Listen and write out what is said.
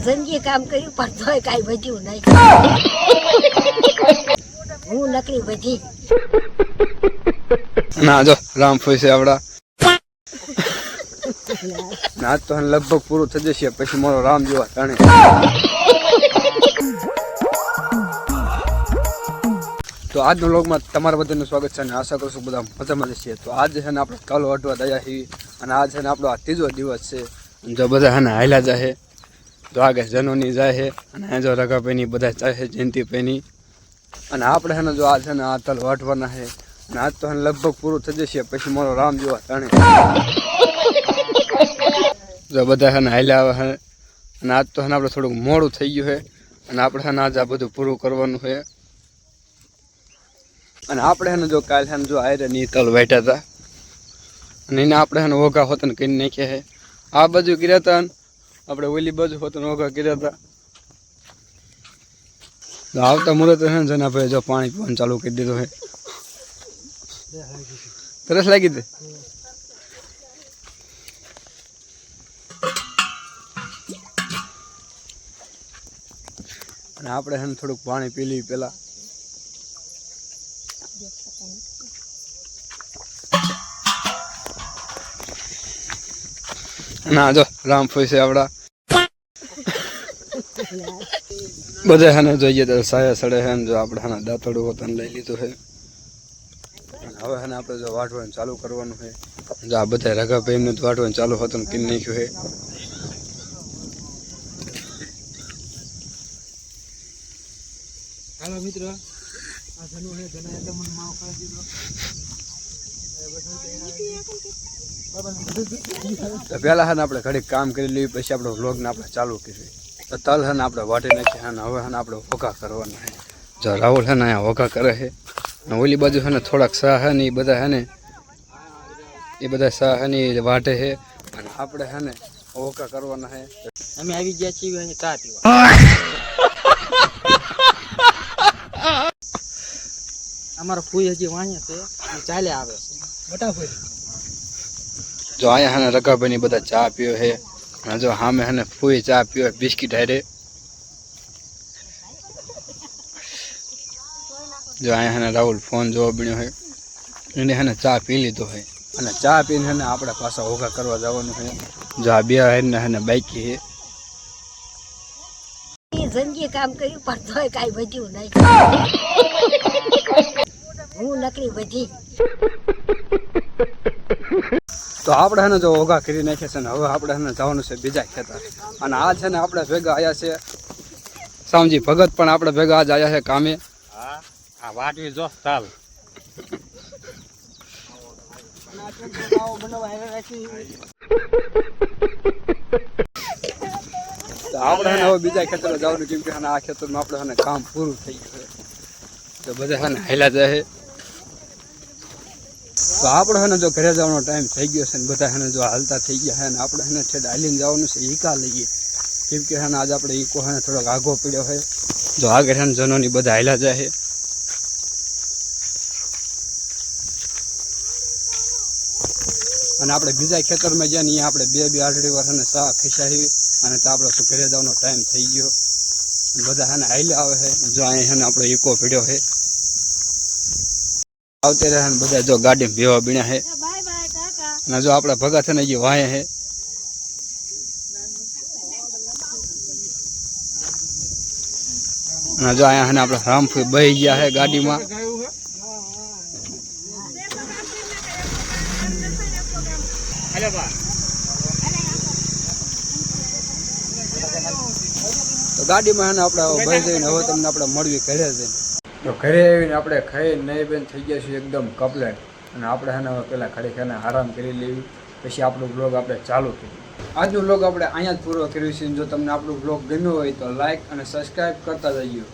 જંગી કામ કર્યું પણ તોય કાંઈ વધ્યું નહીં. હું નકરી વધી. ના જો રામ ફોઈ છે આપડા ના તો લગભગ પૂરું થઈ જશે પછી મારો રામ જેવા તાણે. તો આજનો વ્લોગમાં તમારા બધાનું સ્વાગત છે અને આશા કરું છું બધા મજામાં જશે. તો આજે છે ને આપણે કાલો હટવા દયા છીએ અને આજ છે ને આપણો આ ત્રીજો દિવસ છે. જો બધા છે ને હાયલા જાય તો આગળ જનોની જાય અને જો રગાભાઈની બધા જાય જયંતિભાઈની અને આપણે છે ને જો આ છે ને આ તલ વાટવાના છે અને આજ તો લગભગ પૂરું થઈ જશે પછી મારો રામ જેવા તાણે. જો બધા છે ને હાલ્યા આવે છે અને આજ તો આપણે થોડુંક મોડું થઈ ગયું છે અને આપણે છે ને આજ આ બધું પૂરું કરવાનું છે. અને આપણે છે ને જો કાલે છે ને જો આયરન તલ વાટ્યા હતા અને એને આપણે છે ને ઓઘા હોતન કરી નાખ્યા છે. આ બાજુ કર્યા હતા આપણે ઓલી બાજુ હોતન ઓઘા કર્યા હતા. આવતા મુહૂર્ત છે ને જના ભાઈ જો પાણી પીવાનું ચાલુ કરી દીધું છે. તરસ લાગી દે અને આપણે છે ને થોડુંક પાણી પી લઈએ પેલા. ના જો રામ ફોઈ છે આપડા બધા છે ને જોઈએ તો સાયા સડે છે ને જો આપણે છે ને દાંતડું હોતન લઈ લીધું છે. હવે છે ને આપણે જો વાટવાનું ચાલુ કરવાનું છે. જો આ બધા રગાભાઈ એમને વાટવાનું ચાલુ હોતું કરી નાખ્યું છે. હાલો મિત્રો આ ધનુ હે ધના એટલે મને માવ કરી દીધો. તો પહેલાં છે ને આપણે ઘડીક કામ કરી લઈએ પછી આપણો વ્લોગને આપણે ચાલુ કરીએ. તો તલ છે ને આપણે વાટી નાખીએ અને હવે છે ને આપણે વઘા કરવાના છે. જો રાહુલ છે ને અહીંયા વઘા કરે છે અને ઓલી બાજુ છે ને થોડાક શાહ છે ને એ બધા છે ને એ બધા શાહ છે ને એ વાટે છે અને આપણે છે ને વઘા કરવાના છે. અમે આવી ગયા છીએ અહીં ચા પીવા. અમારો ફૂઈ હજી વાંયા છે ચાલે આવે છે મોટા ફૂઈ. જો અહીંયા છે ને રગાભાઈની બધા ચા પીવે છે અને જો સામે છે ને ફૂઈ ચા પીવે બિસ્કીટ હારે. જો અહીંયા છે ને રાહુલ ફોન જોવા બન્યો છે એને છે ને ચા પી લીધો છે અને ચા પીને છે ને આપણે પાછા ઓઘા કરવા જવાનું છે. જો આ બે હાઈને છે ને બાઈકી છે. જંગી કામ કર્યું પણ તોય કાંઈ વધ્યું નહીં. હું નકરી વધી. તો આપણે છે ને જો ઓઘા કરી નાખ્યા છે ને હવે આપણે છે ને જવાનું છે બીજા ખેતર. અને આ છે ને આપણે ભેગા આવ્યા છે સામજી ભગત પણ આપણે ભેગા આજ આવ્યા છે કામે. હા આ વાટવી જો ચાલ. તો આપણે છે ને હવે બીજા ખેતરમાં જવાનું કેમ કે આ ખેતરમાં આપણે છે ને કામ પૂરું થઈ ગયું છે. તો બધા છે ને હાલ્યા જાય. તો આપણે છે ને જો ઘરે જવાનો ટાઈમ થઈ ગયો છે ને બધા છે ને જો હાલતા થઈ ગયા છે ને આપણે છે ને ઠેઠ હાલીને જવાનું છે ઈકા લઈએ કેમ કે છે ને આજે આપણે ઈકો છે ને થોડોક આઘો પડ્યો છે. જો આગળ છે ને જનોની બધા હાલ્યા જાય છે. અને આપણે બીજા ખેતરમાં ગયા ને અહીંયા આપણે બે આઠડી વાર છે ને સા ખીસાવી અને તો આપણે શું ઘરે જવાનો ટાઈમ થઈ ગયો બધા છે ને હાલ્યા આવે છે. જો અહીંયા છે ને આપણે ઈકો પડ્યો છે આવતે રહે ને બધા જો ગાડીમાં ભેવા બીણ્યા છે અને જો આપણા ભગા છે ને એ વાય છે. અને જો અહીંયા છે ને આપણે રામફુઈ બહી ગયા છે ગાડીમાં. તો ગાડીમાં છે ને આપણે બહી જઈને હવે તમને આપણે મળવી ઘરે જઈને. તો ઘરે આવીને આપણે ખાઈ નહીં બેન થઈ ગયા છીએ એકદમ કમ્પ્લેટ અને આપણે છે ને હવે પહેલાં ઘડીક એને આરામ કરી લેવી પછી આપણું બ્લોગ આપણે ચાલુ કર્યું. આજનું બ્લોગ આપણે અહીંયા જ પૂરો કર્યું છે. જો તમને આપણું બ્લોગ ગમ્યો હોય તો લાઈક અને સબસ્ક્રાઈબ કરતા જઈએ.